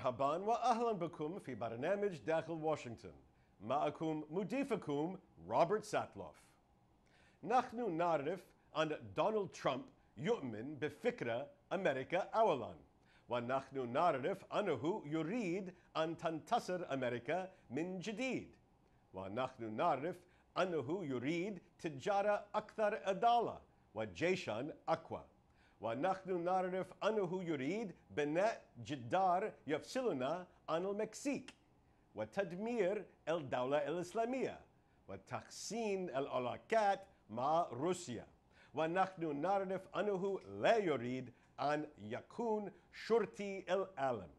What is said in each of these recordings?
مرحبا وأهلا بكم في برنامج داخل واشنطن. معكم مضيفكم روبرت ساتلوف. نحن نعرف أن دونالد ترامب يؤمن بفكرة أمريكا أولاً، ونحن نعرف أنه يريد أن تنتصر أمريكا من جديد، ونحن نعرف أنه يريد تجارة أكثر عدالة وجيشاً أقوى، ونحن نعرف أنه يريد بناء جدار يفصلنا عن المكسيك وتدمير الدولة الإسلامية وتحسين العلاقات مع روسيا، ونحن نعرف أنه لا يريد أن يكون شرطي العالم.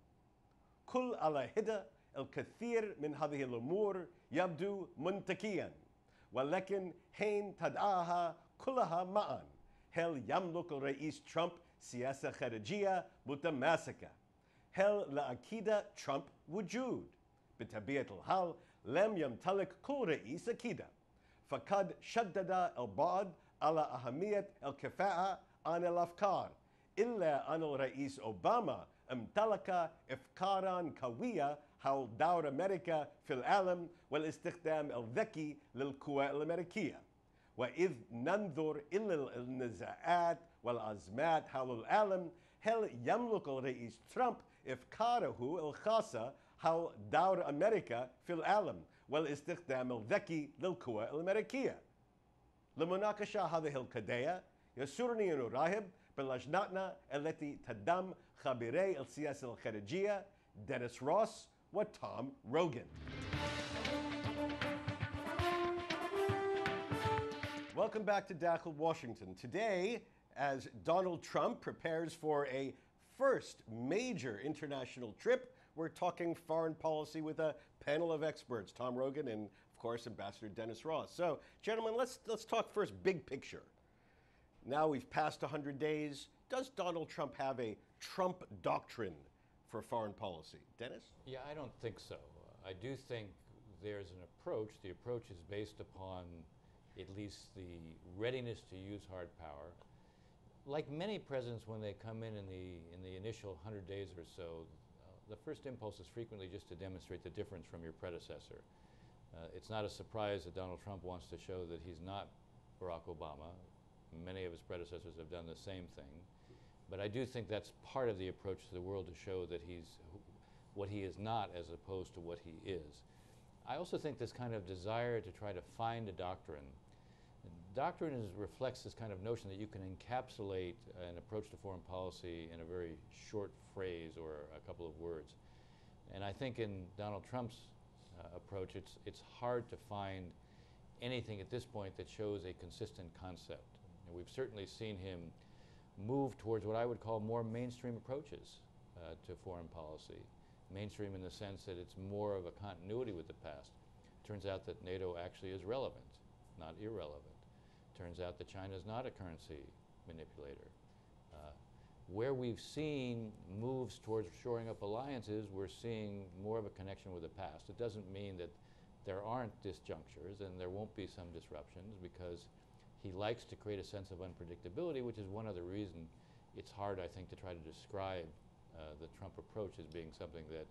كل على حدة الكثير من هذه الأمور يبدو منطقيا، ولكن حين تدعاها كلها معا هل يملك الرئيس ترامب سياسة خارجية متماسكة؟ هل لعقيدة ترامب وجود؟ بطبيعة الحال لم يمتلك كل رئيس عقيدة، فقد شدد البعض على أهمية الكفاءة عن الأفكار، إلا أن الرئيس أوباما امتلك أفكارا قوية حول دور أمريكا في العالم والاستخدام الذكي للقوى الأمريكية. وإذ ننظر إلى النزاعات والأزمات حول العالم، هل يملك الرئيس ترامب أفكاره الخاصة حول دور أمريكا في العالم والاستخدام الذكي للقوى الأمريكية؟ لمناقشة هذه القضية يسرني أن أرحب بلجنتنا التي تضم خبيري السياسة الخارجية دينيس روس وتوم روغان. Welcome back to Dakhel, Washington. Today, as Donald Trump prepares for a first major international trip, we're talking foreign policy with a panel of experts, Tom Rogan and, of course, Ambassador Denis Ross. So, gentlemen, let's talk first big picture. Now we've passed 100 days. Does Donald Trump have a Trump doctrine for foreign policy? Denis? Yeah, I don't think so. I do think there's an approach. The approach is based upon at least the readiness to use hard power. Like many presidents, when they come in the initial 100 days or so, the first impulse is frequently just to demonstrate the difference from your predecessor. It's not a surprise that Donald Trump wants to show that he's not Barack Obama. Many of his predecessors have done the same thing. But I do think that's part of the approach to the world, to show that he's what he is not as opposed to what he is. I also think this kind of desire to try to find a doctrine. Doctrine reflects this kind of notion that you can encapsulate an approach to foreign policy in a very short phrase or a couple of words. And I think in Donald Trump's approach, it's hard to find anything at this point that shows a consistent concept. And we've certainly seen him move towards what I would call more mainstream approaches to foreign policy. Mainstream in the sense that it's more of a continuity with the past. Turns out that NATO actually is relevant, not irrelevant. Turns out that China is not a currency manipulator. Where we've seen moves towards shoring up alliances, we're seeing more of a connection with the past. It doesn't mean that there aren't disjunctures and there won't be some disruptions, because he likes to create a sense of unpredictability, which is one other reason it's hard, I think, to try to describe the Trump approach as being something that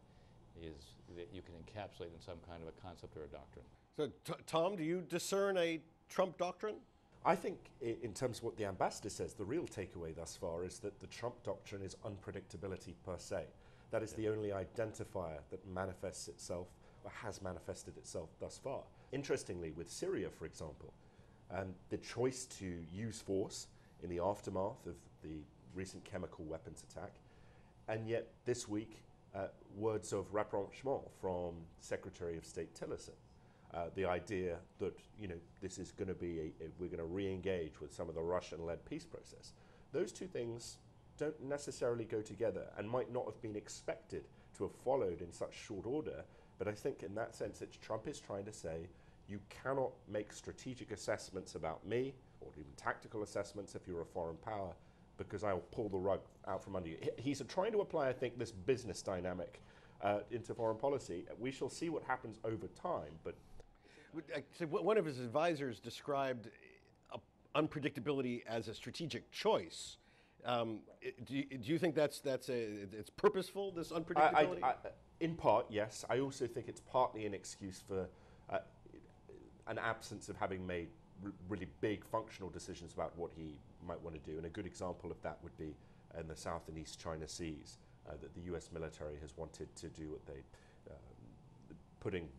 you can encapsulate in some kind of a concept or a doctrine. So, Tom, do you discern a Trump doctrine? I think in terms of what the ambassador says, the real takeaway thus far is that the Trump doctrine is unpredictability per se. That is the only identifier that manifests itself or has manifested itself thus far. Interestingly, with Syria, for example, the choice to use force in the aftermath of the recent chemical weapons attack, and yet this week, words of rapprochement from Secretary of State Tillerson. The idea that, this is going to be we're going to re-engage with some of the Russian-led peace process. Those two things don't necessarily go together and might not have been expected to have followed in such short order. But I think in that sense, Trump is trying to say, you cannot make strategic assessments about me, or even tactical assessments if you're a foreign power, because I'll pull the rug out from under you. He's trying to apply, I think, this business dynamic into foreign policy. We shall see what happens over time, but one of his advisors described unpredictability as a strategic choice, Do you think it's purposeful, this unpredictability? In part, yes. I also think it's partly an excuse for an absence of having made really big functional decisions about what he might want to do. And a good example of that would be in the South and East China Seas, that the US military has wanted to do what they, putting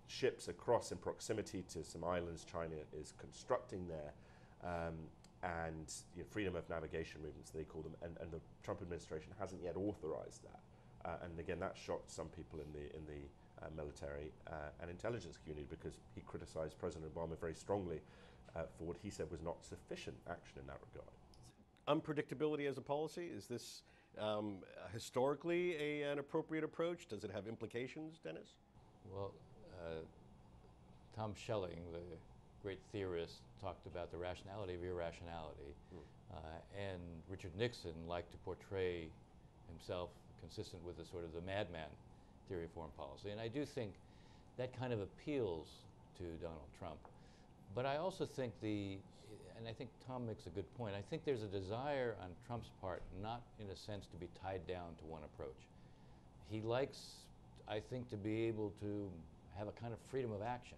ships across in proximity to some islands China is constructing there, and freedom of navigation movements, they call them, and the Trump administration hasn't yet authorized that. And again, that shocked some people in the military and intelligence community, because he criticized President Obama very strongly for what he said was not sufficient action in that regard. Unpredictability as a policy, is this historically an appropriate approach? Does it have implications, Dennis? Well, Tom Schelling, the great theorist, talked about the rationality of irrationality. And Richard Nixon liked to portray himself consistent with the sort of the madman theory of foreign policy. And I do think that kind of appeals to Donald Trump. But I also think and I think Tom makes a good point, I think there's a desire on Trump's part not, in a sense, to be tied down to one approach. He likes, I think, to be able to have a kind of freedom of action.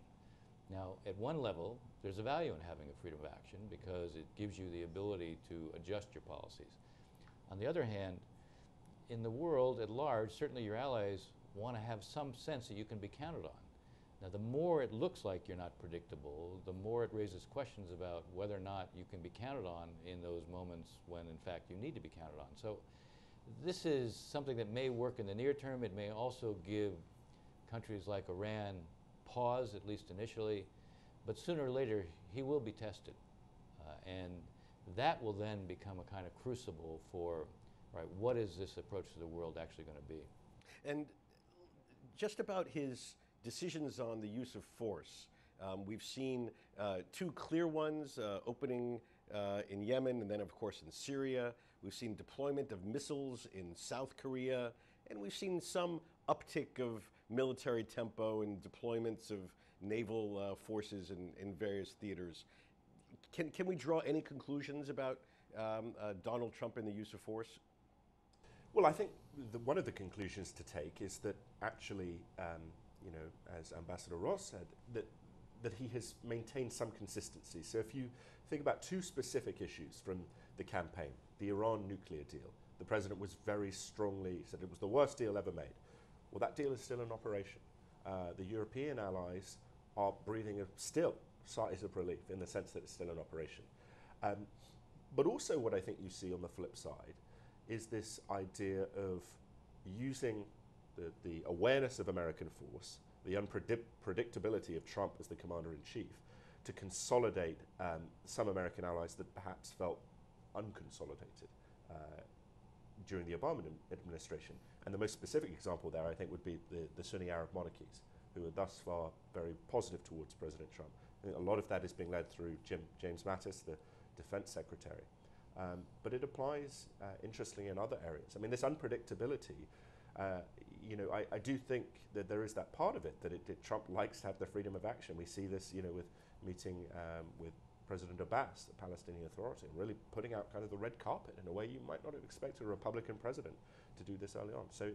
Now, at one level, there's a value in having a freedom of action because it gives you the ability to adjust your policies. On the other hand, in the world at large, certainly your allies want to have some sense that you can be counted on. Now, the more it looks like you're not predictable, the more it raises questions about whether or not you can be counted on in those moments when, in fact, you need to be counted on. So this is something that may work in the near term. It may also give countries like Iran pause, at least initially, but sooner or later he will be tested. And that will then become a kind of crucible for, right, what is this approach to the world actually going to be? And just about his decisions on the use of force, we've seen two clear ones, opening in Yemen and then, of course, in Syria. We've seen deployment of missiles in South Korea, and we've seen some uptick of military tempo and deployments of naval forces in various theaters. Can we draw any conclusions about Donald Trump and the use of force? Well, I think one of the conclusions to take is that actually, as Ambassador Ross said, that he has maintained some consistency. So if you think about two specific issues from the campaign, the Iran nuclear deal, the president was very strongly said it was the worst deal ever made. Well, that deal is still in operation. The European allies are breathing still sighs of relief in the sense that it's still in operation. But also what I think you see on the flip side is this idea of using the awareness of American force, the unpredictability of Trump as the commander-in-chief, to consolidate some American allies that perhaps felt unconsolidated during the Obama administration. And the most specific example there, I think, would be the Sunni Arab monarchies, who are thus far very positive towards President Trump. I think a lot of that is being led through James Mattis, the defense secretary. But it applies, interestingly, in other areas. I mean, this unpredictability, I do think that there is that part of it, that Trump likes to have the freedom of action. We see this, with meeting with President Abbas, the Palestinian Authority, and really putting out kind of the red carpet in a way you might not have expected a Republican president to do this early on. So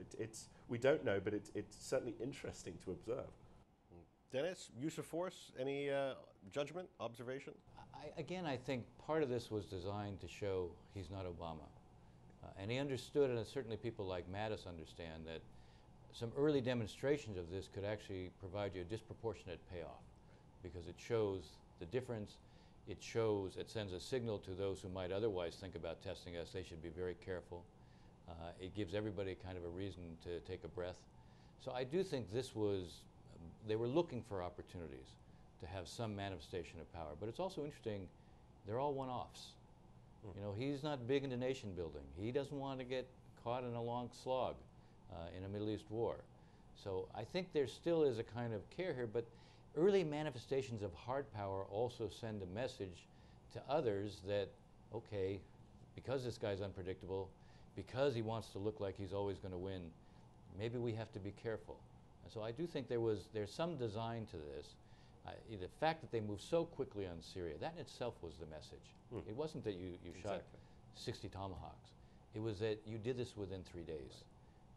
we don't know, but it's certainly interesting to observe. Dennis, use of force, any judgment, observation? I think part of this was designed to show he's not Obama. And he understood, and certainly people like Mattis understand, that some early demonstrations of this could actually provide you a disproportionate payoff, because it shows the difference. It sends a signal to those who might otherwise think about testing us. They should be very careful. It gives everybody kind of a reason to take a breath. So I do think they were looking for opportunities to have some manifestation of power. But it's also interesting, they're all one-offs. He's not big into nation building. He doesn't want to get caught in a long slog in a Middle East war. So I think there still is a kind of care here, but early manifestations of hard power also send a message to others that, okay, because this guy's unpredictable, because he wants to look like he's always going to win, maybe we have to be careful. And so I do think there's some design to this. The fact that they moved so quickly on Syria, that in itself was the message. It wasn't that you shot 60 tomahawks. It was that you did this within 3 days.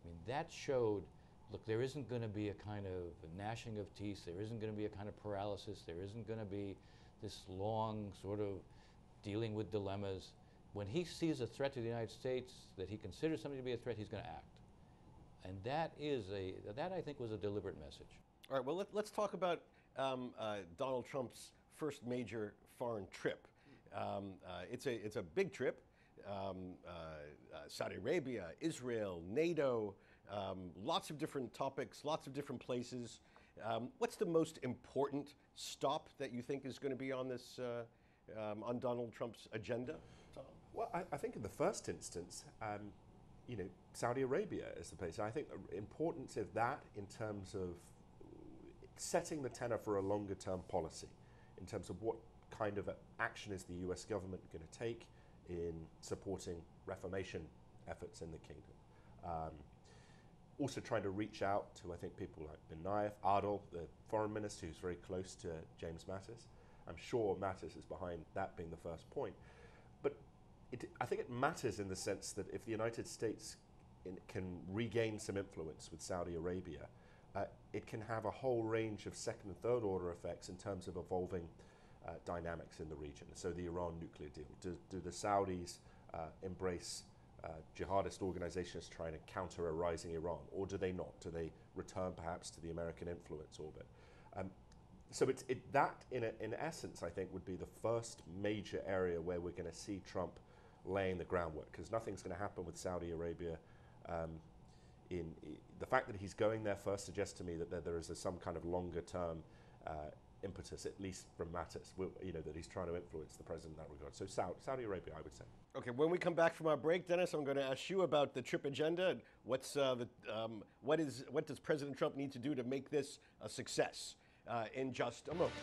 I mean, that showed, look, there isn't going to be a kind of gnashing of teeth, there isn't going to be a kind of paralysis, there isn't going to be this long sort of dealing with dilemmas. When he sees a threat to the United States, that he considers something to be a threat, he's going to act. And that I think was a deliberate message. All right, well, let's talk about Donald Trump's first major foreign trip. It's a big trip. Saudi Arabia, Israel, NATO, lots of different topics, lots of different places. What's the most important stop that you think is going to be on this, on Donald Trump's agenda, Tom? Well, I think in the first instance, Saudi Arabia is the place. I think the importance of that in terms of setting the tenor for a longer term policy, in terms of what kind of action is the US government going to take in supporting reformation efforts in the kingdom. Also trying to reach out to, I think, people like bin Naif, Adel, the foreign minister, who's very close to James Mattis. I'm sure Mattis is behind that being the first point. But I think it matters in the sense that if the United States can regain some influence with Saudi Arabia, it can have a whole range of second and third order effects in terms of evolving dynamics in the region. So the Iran nuclear deal, do the Saudis embrace jihadist organizations trying to counter a rising Iran, or do they not? Do they return perhaps to the American influence orbit? So that in essence, I think, would be the first major area where we're going to see Trump laying the groundwork, because nothing's going to happen with Saudi Arabia. The fact that he's going there first suggests to me that there is some kind of longer term impetus, at least from Mattis, that he's trying to influence the president in that regard. So Saudi Arabia, I would say. Okay, when we come back from our break, Dennis, I'm going to ask you about the trip agenda. What does President Trump need to do to make this a success? In just a moment.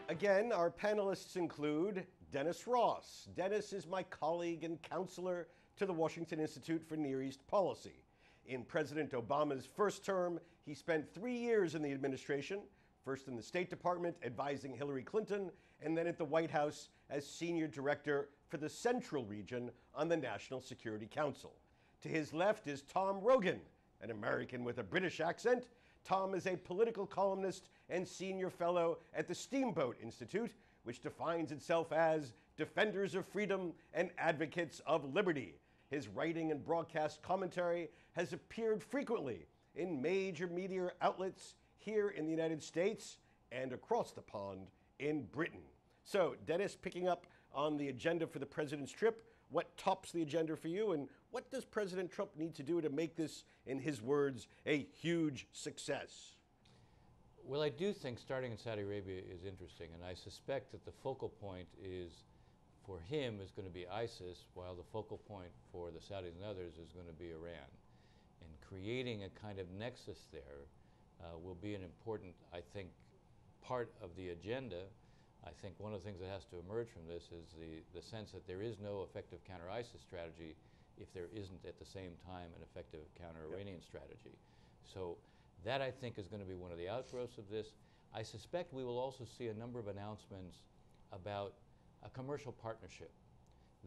Again, our panelists include Dennis Ross. Dennis is my colleague and counselor to the Washington Institute for Near East Policy. In President Obama's first term, he spent 3 years in the administration, first in the State Department advising Hillary Clinton, and then at the White House as senior director for the Central Region on the National Security Council. To his left is Tom Rogan, an American with a British accent. Tom is a political columnist and senior fellow at the Steamboat Institute, which defines itself as defenders of freedom and advocates of liberty. His writing and broadcast commentary has appeared frequently in major media outlets here in the United States and across the pond in Britain. So, Dennis, picking up on the agenda for the president's trip, what tops the agenda for you, and what does President Trump need to do to make this, in his words, a huge success? Well, I do think starting in Saudi Arabia is interesting, and I suspect that the focal point for him is going to be ISIS, while the focal point for the Saudis and others is going to be Iran. And creating a kind of nexus there will be an important, I think, part of the agenda. I think one of the things that has to emerge from this is the sense that there is no effective counter-ISIS strategy if there isn't at the same time an effective counter-Iranian strategy. So that, I think, is going to be one of the outgrowths of this. I suspect we will also see a number of announcements about a commercial partnership.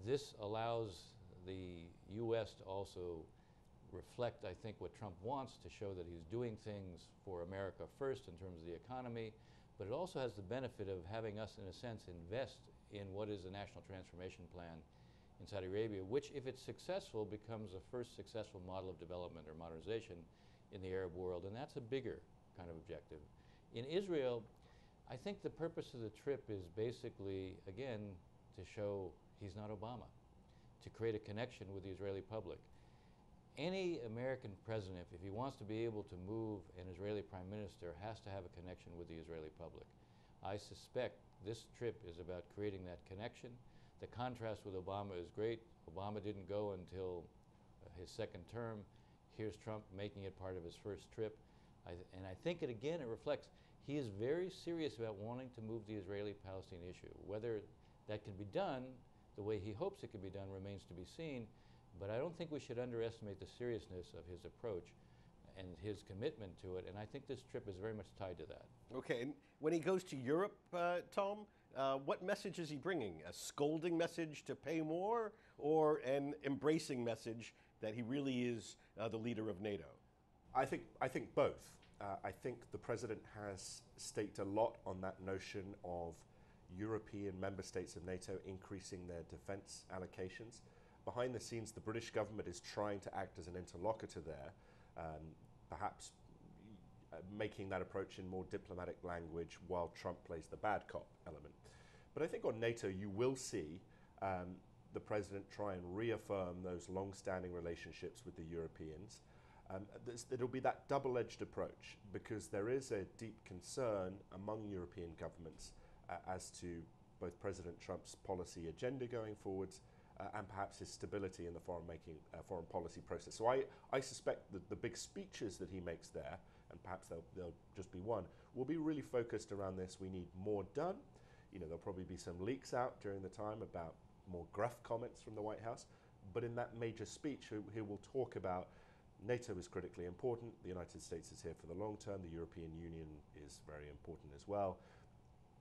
This allows the U.S. to also reflect, I think, what Trump wants, to show that he's doing things for America first in terms of the economy, but it also has the benefit of having us, in a sense, invest in what is a national transformation plan in Saudi Arabia, which, if it's successful, becomes a first successful model of development or modernization in the Arab world, and that's a bigger kind of objective. In Israel, I think the purpose of the trip is basically, again, to show he's not Obama, to create a connection with the Israeli public. Any American president, if he wants to be able to move an Israeli prime minister, has to have a connection with the Israeli public. I suspect this trip is about creating that connection. The contrast with Obama is great. Obama didn't go until his second term. Here's Trump making it part of his first trip. And I think, it reflects he is very serious about wanting to move the Israeli-Palestine issue. Whether that can be done the way he hopes it can be done remains to be seen. But I don't think we should underestimate the seriousness of his approach and his commitment to it, and I think this trip is very much tied to that. Okay, and when he goes to Europe, Tom, what message is he bringing? A scolding message to pay more, or an embracing message that he really is the leader of NATO? I think both. I think the president has staked a lot on that notion of European member states of NATO increasing their defense allocations. Behind the scenes, the British government is trying to act as an interlocutor there, perhaps making that approach in more diplomatic language while Trump plays the bad cop element. But I think on NATO, you will see the president try and reaffirm those long-standing relationships with the Europeans. It'll be that double-edged approach, because there is a deep concern among European governments as to both President Trump's policy agenda going forwards and perhaps his stability in the foreign policy process. So I suspect that the big speeches that he makes there, and perhaps they'll just be one, will be really focused around this. We need more done. You know, there'll probably be some leaks out during the time about more gruff comments from the White House. But in that major speech, he will talk about NATO is critically important. The United States is here for the long term. The European Union is very important as well.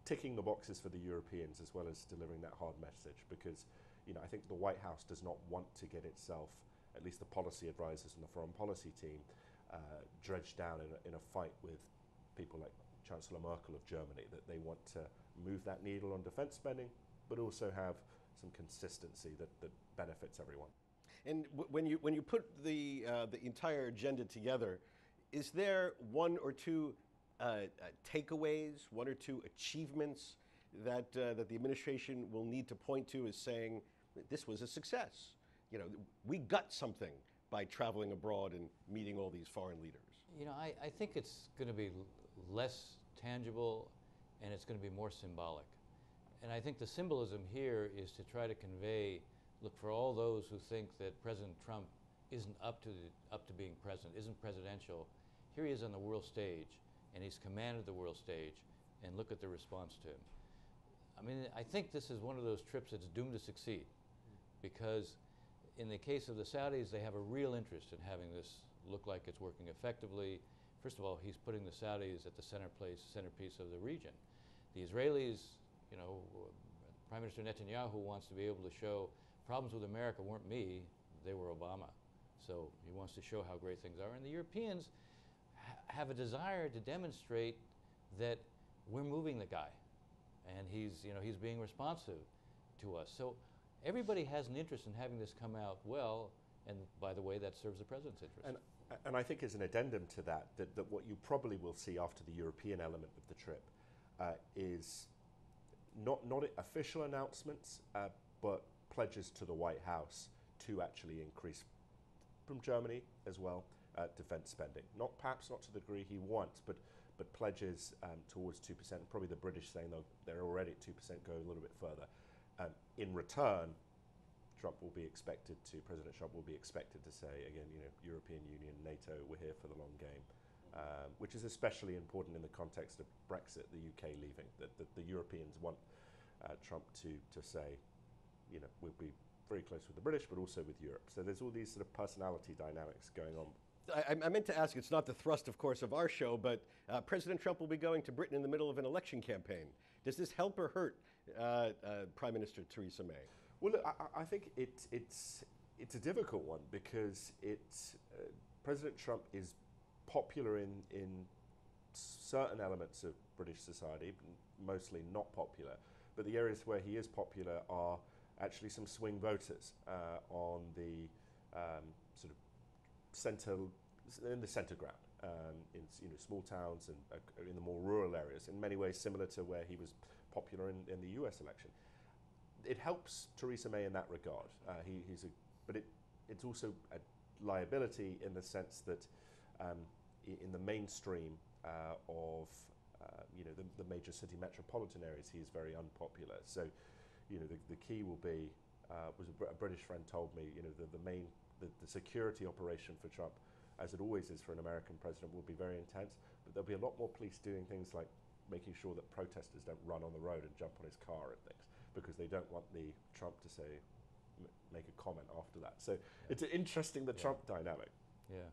Ticking the boxes for the Europeans as well as delivering that hard message, because I think the White House does not want to get itself, at least the policy advisors and the foreign policy team, dredged down in a fight with people like Chancellor Merkel of Germany, that they want to move that needle on defense spending, but also have some consistency that benefits everyone. And when you put the entire agenda together, is there one or two takeaways, one or two achievements that the administration will need to point to as saying this was a success? We got something by traveling abroad and meeting all these foreign leaders. I think it's going to be less tangible, and it's going to be more symbolic. And I think the symbolism here is to try to convey, look, for all those who think that President Trump isn't up to being president, isn't presidential, here he is on the world stage, and he's commanded the world stage, and look at the response to him. I mean, I think this is one of those trips that's doomed to succeed, because in the case of the Saudis, they have a real interest in having this look like it's working effectively. First of all, he's putting the Saudis at the centerpiece of the region. The Israelis, Prime Minister Netanyahu wants to be able to show problems with America weren't me, they were Obama. So he wants to show how great things are. And the Europeans have a desire to demonstrate that we're moving the guy, and he's being responsive to us. So everybody has an interest in having this come out well, and by the way, that serves the president's interest. And I think as an addendum to that what you probably will see after the European element of the trip is not official announcements, but pledges to the White House to actually increase, from Germany as well, defense spending. Perhaps not to the degree he wants, but pledges towards 2%. Probably the British saying they're already at 2%, go a little bit further. In return, President Trump will be expected to say, again, European Union, NATO, we're here for the long game, which is especially important in the context of Brexit, the UK leaving, that the Europeans want Trump to say, we'll be very close with the British, but also with Europe. So there's all these sort of personality dynamics going on. I meant to ask, it's not the thrust, of course, of our show, but President Trump will be going to Britain in the middle of an election campaign. Does this help or hurt Prime Minister Theresa May? Well, look, I think it's a difficult one, because President Trump is popular in certain elements of British society, mostly not popular. But the areas where he is popular are actually some swing voters on the sort of in the centre ground, in small towns and in the more rural areas. In many ways, similar to where he was popular in the U.S. election. It helps Theresa May in that regard. But it's also a liability in the sense that in the mainstream of the major city metropolitan areas, he is very unpopular. So, the key will be, was a British friend told me, the security operation for Trump, as it always is for an American president, will be very intense. But there'll be a lot more police doing things like making sure that protesters don't run on the road and jump on his car and things, because they don't want the Trump to say, make a comment after that. So it's interesting, the Trump dynamic. Yeah.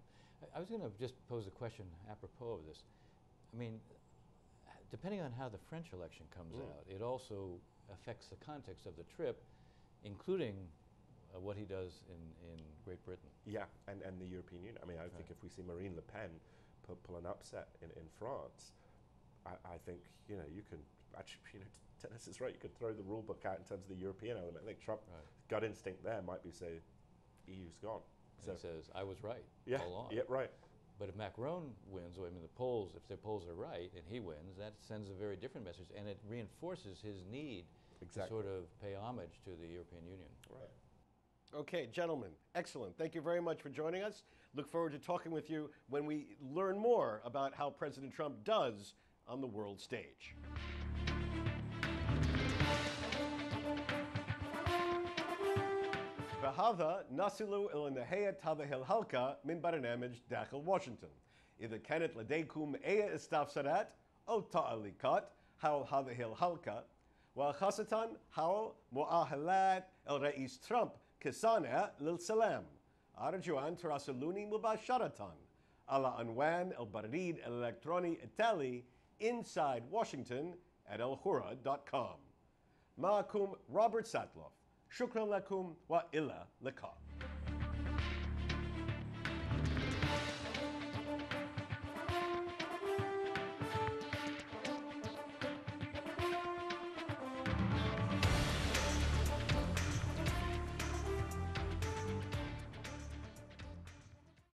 I was going to just pose a question apropos of this. I mean, depending on how the French election comes out, it also affects the context of the trip, including what he does in Great Britain. Yeah, and the European Union. I mean, I think if we see Marine Le Pen pull an upset in France, I think, you can actually, Dennis is right, you could throw the rule book out in terms of the European element. I think Trump, gut instinct there might be say, EU's gone. So he says, I was right all along. Yeah, right. But if Macron wins, or I mean the polls, if the polls are right and he wins, that sends a very different message, and it reinforces his need to sort of pay homage to the European Union. Right. Okay, gentlemen, excellent. Thank you very much for joining us. Look forward to talking with you when we learn more about how President Trump does on the world stage. بهذا نصل إلى نهاية هذه الحلقة من برنامج داخل واشنطن. إذا كانت لديكم أي استفسارات أو تعليقات حول هذه الحلقة، وخاصة حول مؤهلات الرئيس ترامب كصانع للسلام، أرجو أن تراسلوني مباشرة على عنوان البريد الإلكتروني التالي insidewashington@elhura.com. معكم روبرت ساتلوف. شكرا لكم وإلى اللقاء.